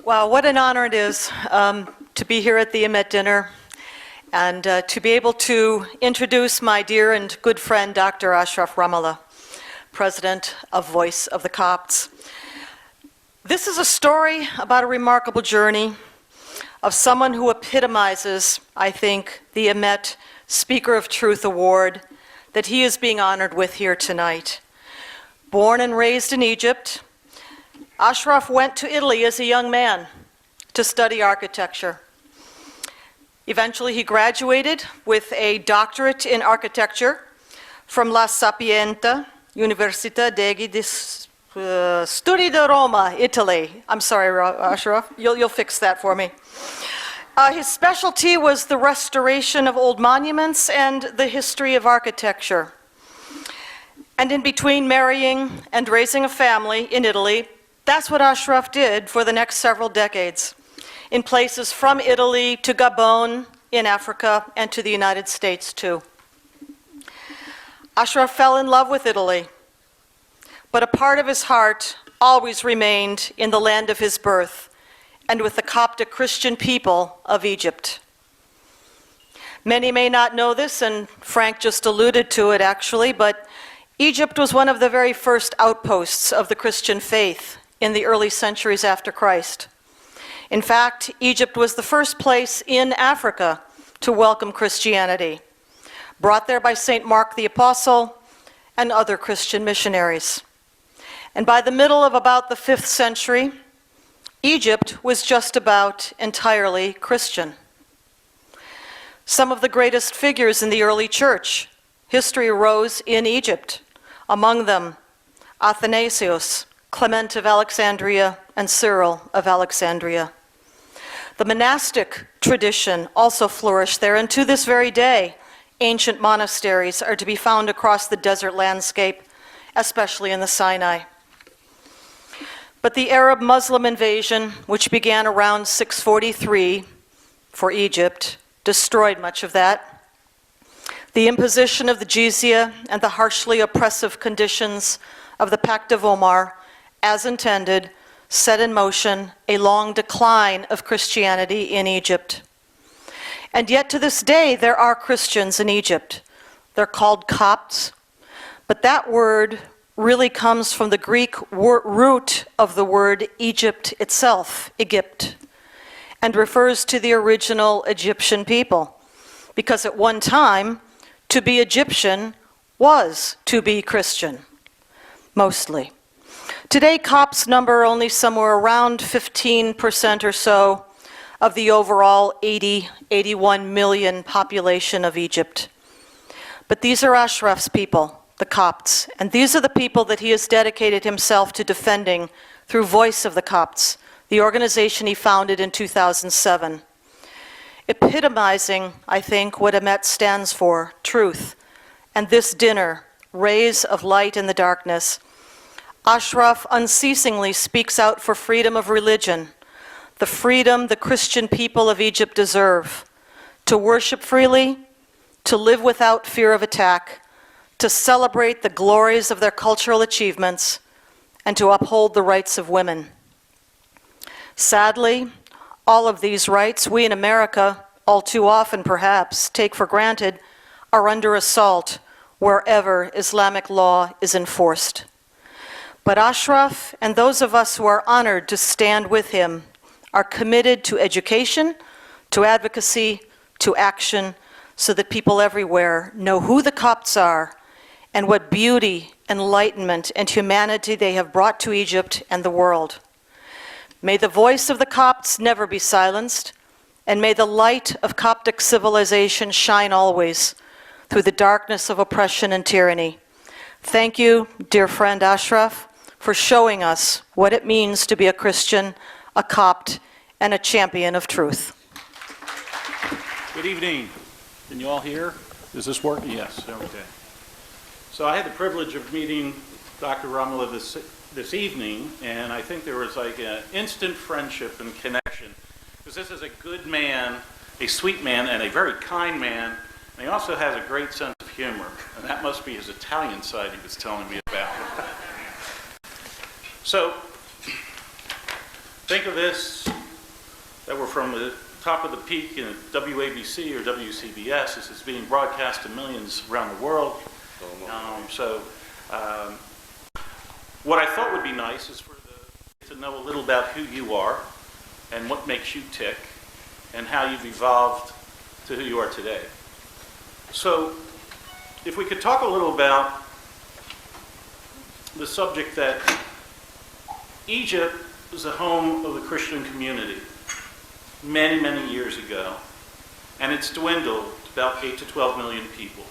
Wow, what an honor it is to be here at the EMET dinner and to be able to introduce my dear and good friend, Dr. Ashraf Ramallah, President of Voice of the Copts. This is a story about a remarkable journey of someone who epitomizes, I think, the EMET Speaker of Truth Award that he is being honored with here tonight. Born and raised in Egypt, Ashraf went to Italy as a young man to study architecture. Eventually, he graduated with a doctorate in architecture from La Sapienza, Università degli Studi di Roma, Italy. I'm sorry, Ashraf, you'll fix that for me. His specialty was the restoration of old monuments and the history of architecture. And in between marrying and raising a family in Italy, that's what Ashraf did for the next several decades, in places from Italy to Gabon in Africa and to the United States too. Ashraf fell in love with Italy, but a part of his heart always remained in the land of his birth and with the Coptic Christian people of Egypt. Many may not know this, and Frank just alluded to it actually, but Egypt was one of the very first outposts of the Christian faith in the early centuries after Christ. In fact, Egypt was the first place in Africa to welcome Christianity, brought there by St. Mark the Apostle and other Christian missionaries. And by the middle of about the 5th century, Egypt was just about entirely Christian. Some of the greatest figures in the early church history arose in Egypt, among them Athanasius, Clement of Alexandria, and Cyril of Alexandria. The monastic tradition also flourished there, and to this very day, ancient monasteries are to be found across the desert landscape, especially in the Sinai. But the Arab-Muslim invasion, which began around 643 for Egypt, destroyed much of that. The imposition of the jizya and the harshly oppressive conditions of the Pact of Omar, as intended, set in motion a long decline of Christianity in Egypt. And yet to this day, there are Christians in Egypt. They're called Copts, but that word really comes from the Greek root of the word Egypt itself, Egypt, and refers to the original Egyptian people, because at one time, to be Egyptian was to be Christian, mostly. Today, Copts number only somewhere around 15% or so of the overall 81 million population of Egypt. But these are Ashraf's people, the Copts, and these are the people that he has dedicated himself to defending through Voice of the Copts, the organization he founded in 2007. Epitomizing, I think, what EMET stands for, truth, and this dinner, rays of light in the darkness. Ashraf unceasingly speaks out for freedom of religion, the freedom the Christian people of Egypt deserve, to worship freely, to live without fear of attack, to celebrate the glories of their cultural achievements, and to uphold the rights of women. Sadly, all of these rights we in America, all too often perhaps, take for granted, are under assault wherever Islamic law is enforced. But Ashraf and those of us who are honored to stand with him are committed to education, to advocacy, to action, so that people everywhere know who the Copts are and what beauty, enlightenment, and humanity they have brought to Egypt and the world. May the voice of the Copts never be silenced, and may the light of Coptic civilization shine always through the darkness of oppression and tyranny. Thank you, dear friend Ashraf, for showing us what it means to be a Christian, a Copt, and a champion of truth. Good evening. Can you all hear? Is this working? Yes, okay. So I had the privilege of meeting Dr. Ramallah this evening, and I think there was like an instant friendship and connection, because this is a good man, a sweet man, and a very kind man, and he also has a great sense of humor, and that must be his Italian side he was telling me about. So, think of this that we're from the top of the peak in WABC or WCBS. This is being broadcast to millions around the world. What I thought would be nice is to know a little about who you are and what makes you tick and how you've evolved to who you are today. So if we could talk a little about the subject that Egypt was the home of the Christian community many, many years ago, and it's dwindled to about 8 to 12 million people.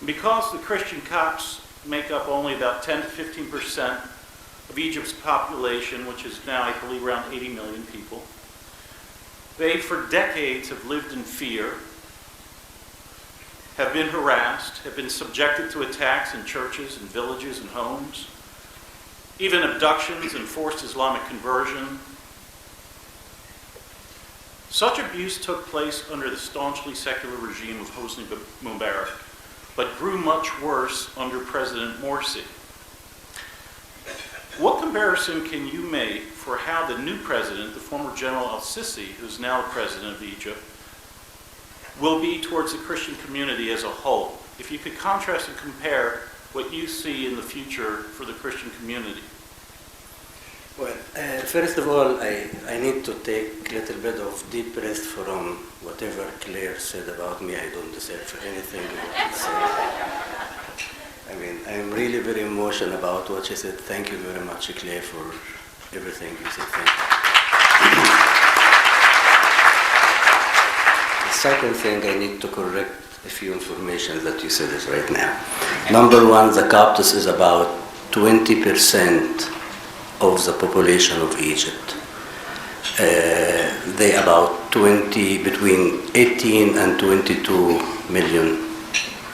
Because the Christian Copts make up only about 10 to 15% of Egypt's population, which is now, I believe, around 80 million people, they, for decades, have lived in fear, have been harassed, have been subjected to attacks in churches and villages and homes, even abductions and forced Islamic conversion. Such abuse took place under the staunchly secular regime of Hosni Mubarak, but grew much worse under President Morsi. What comparison can you make for how the new president, the former General el-Sisi, who's now the president of Egypt, will be towards the Christian community as a whole? If you could contrast and compare what you see in the future for the Christian community. Well, first of all, I need to take a little bit of deep breath from whatever Claire said about me. I don't deserve anything that she said. I mean, I'm really very emotional about what she said. Thank you very much, Claire, for everything you said. Thank you. The second thing, I need to correct a few information that you said it right now. Number one, the Copts is about 20% of the population of Egypt. They about between 18 and 22 million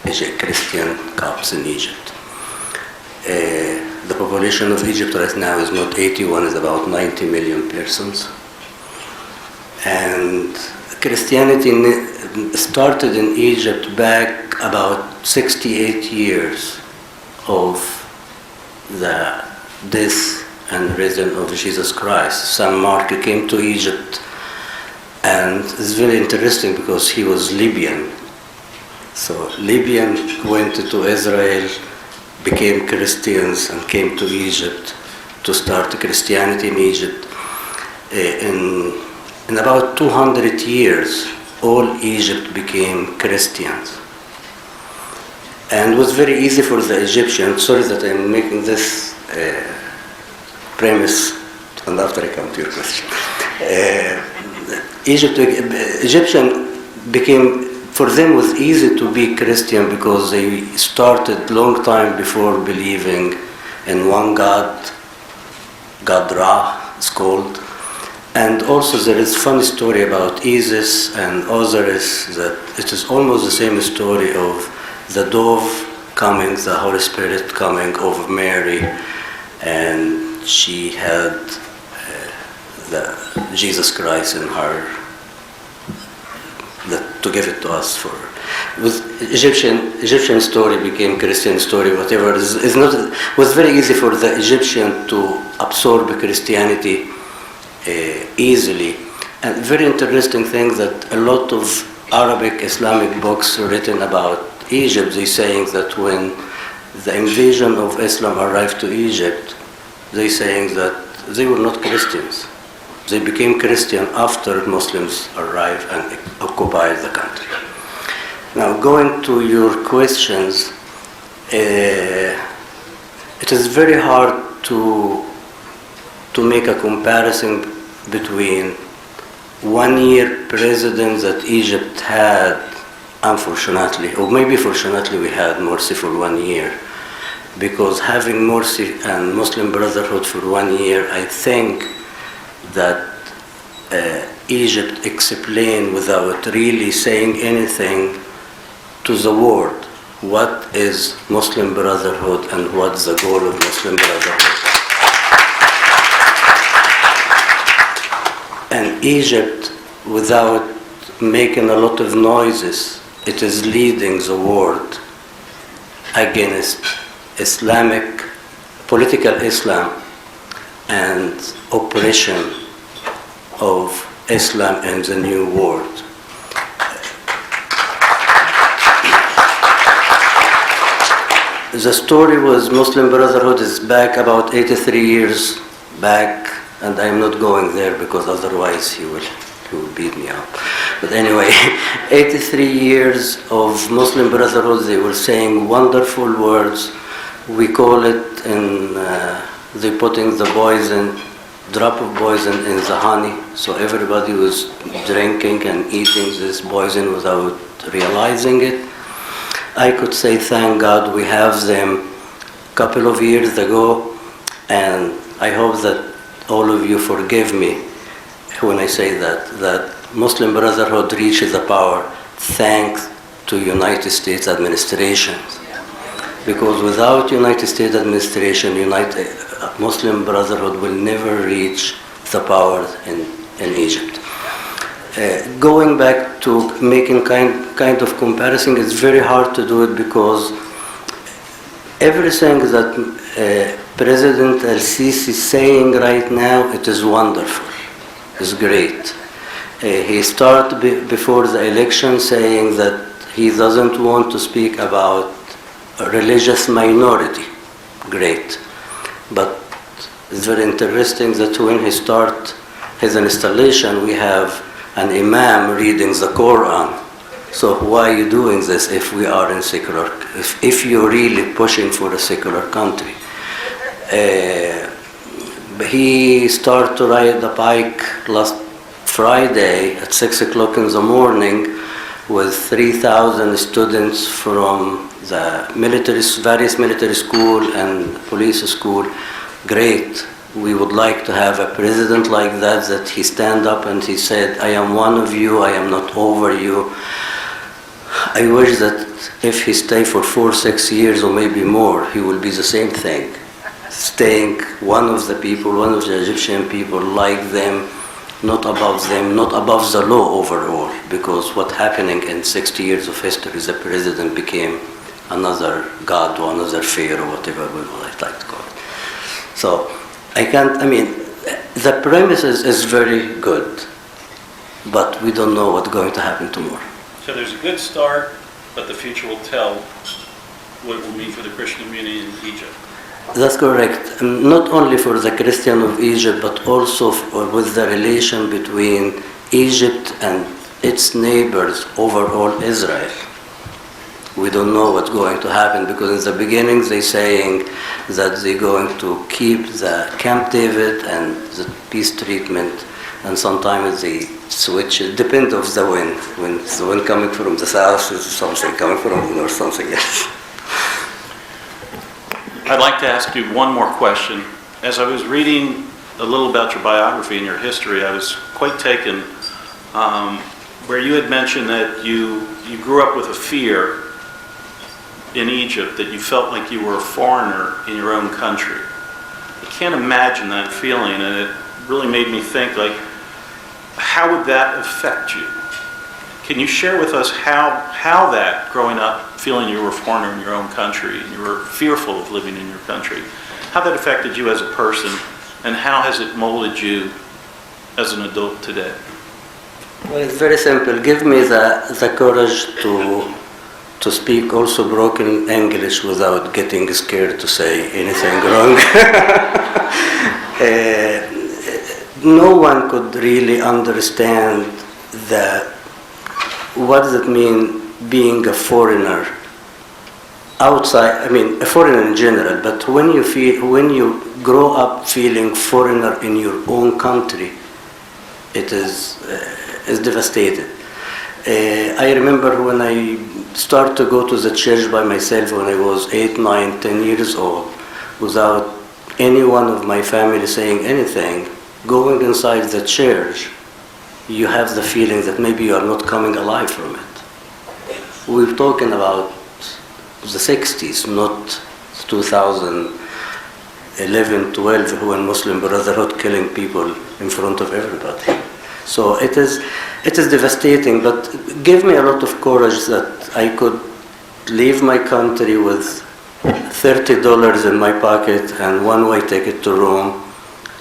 Christian Copts in Egypt. The population of Egypt right now is not 81, it's about 90 million persons. And Christianity started in Egypt back about 68 years of the death and risen of Jesus Christ. San Mark came to Egypt, and it's very interesting because he was Libyan. So Libyan went to Israel, became Christians, and came to Egypt to start Christianity in Egypt. In about 200 years, all Egypt became Christians. And it was very easy for the Egyptians, sorry that I'm making this premise, and after I come to your question. Egyptian became, for them it was easy to be Christian because they started long time before believing in one God, God Ra is called. And also there is funny story about Isis and Osiris, that it is almost the same story of the dove coming, the Holy Spirit coming over Mary, and she had the Jesus Christ in her, to give it to us for. With Egyptian story became Christian story, whatever. It was very easy for the Egyptian to absorb Christianity easily. And very interesting thing that a lot of Arabic Islamic books written about Egypt, they saying that when the invasion of Islam arrived to Egypt, they saying that they were not Christians. They became Christian after Muslims arrived and occupied the country. Now, going to your questions, it is very hard to make a comparison between 1 year president that Egypt had, unfortunately, or maybe fortunately we had Morsi for 1 year, because having Morsi and Muslim Brotherhood for 1 year, I think that Egypt explained without really saying anything to the world what is Muslim Brotherhood and what's the goal of Muslim Brotherhood. And Egypt, without making a lot of noises, it is leading the world against political Islam and oppression of Islam in the New World. The story with Muslim Brotherhood is back about 83 years back, and I'm not going there because otherwise he will beat me up. But anyway, 83 years of Muslim Brotherhood, they were saying wonderful words. We call it they putting the poison, drop of poison in the honey, so everybody was drinking and eating this poison without realizing it. I could say thank God we have them a couple of years ago, and I hope that all of you forgive me when I say that Muslim Brotherhood reaches the power thanks to United States administration. Because without United States administration, Muslim Brotherhood will never reach the power in Egypt. Going back to making kind of comparison, it's very hard to do it because everything that President el-Sisi is saying right now, it is wonderful, it's great. He started before the election saying that he doesn't want to speak about a religious minority, great. But it's very interesting that when he started his installation, we have an imam reading the Quran. So why are you doing this if we are in secular, if you're really pushing for a secular country? He started to ride the bike last Friday at 6 o'clock in the morning with 3,000 students from the various military school and police school. Great. We would like to have a president like that he stand up and he said, I am one of you, I am not over you. I wish that if he stay for 4-6 years or maybe more, he will be the same thing. Staying one of the people, one of the Egyptian people, like them, not above the law overall, because what happening in 60 years of history, the president became another god or another pharaoh, or whatever we would like to call it. So, the premise is very good, but we don't know what's going to happen tomorrow. So there's a good start, but the future will tell what it will mean for the Christian community in Egypt. That's correct. Not only for the Christian of Egypt, but also with the relation between Egypt and its neighbors, overall Israel. We don't know what's going to happen because in the beginning they're saying that they're going to keep the Camp David and the peace treatment, and sometimes they switch. It depends on the wind. When the wind coming from the south is something, coming from the north something else. I'd like to ask you one more question. As I was reading a little about your biography and your history, I was quite taken where you had mentioned that you grew up with a fear in Egypt, that you felt like you were a foreigner in your own country. I can't imagine that feeling, and it really made me think, like, how would that affect you? Can you share with us how that, growing up, feeling you were a foreigner in your own country, and you were fearful of living in your country, how that affected you as a person, and how has it molded you as an adult today? Well, it's very simple. Give me the courage to speak also broken English without getting scared to say anything wrong. No one could really understand what does it mean being a foreigner outside. A foreigner in general, but when you grow up feeling foreigner in your own country, it is devastated. I remember when I started to go to the church by myself when I was 8, 9, 10 years old, without any one of my family saying anything, going inside the church, you have the feeling that maybe you are not coming alive from it. We're talking about the 60s, not 2011, 12, when Muslim Brotherhood killing people in front of everybody. So it is devastating, but gave me a lot of courage that I could leave my country with $30 in my pocket and one-way ticket to Rome,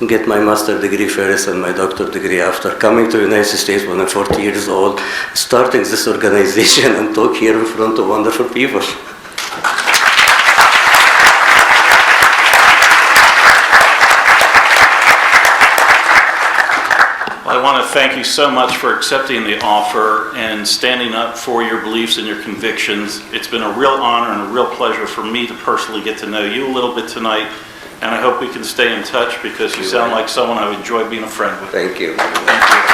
get my master's degree first and my doctorate degree after. Coming to the United States when I'm 40 years old, starting this organization and talk here in front of wonderful people. I want to thank you so much for accepting the offer and standing up for your beliefs and your convictions. It's been a real honor and a real pleasure for me to personally get to know you a little bit tonight, and I hope we can stay in touch because you sound like someone I would enjoy being a friend with. Thank you. Thank you.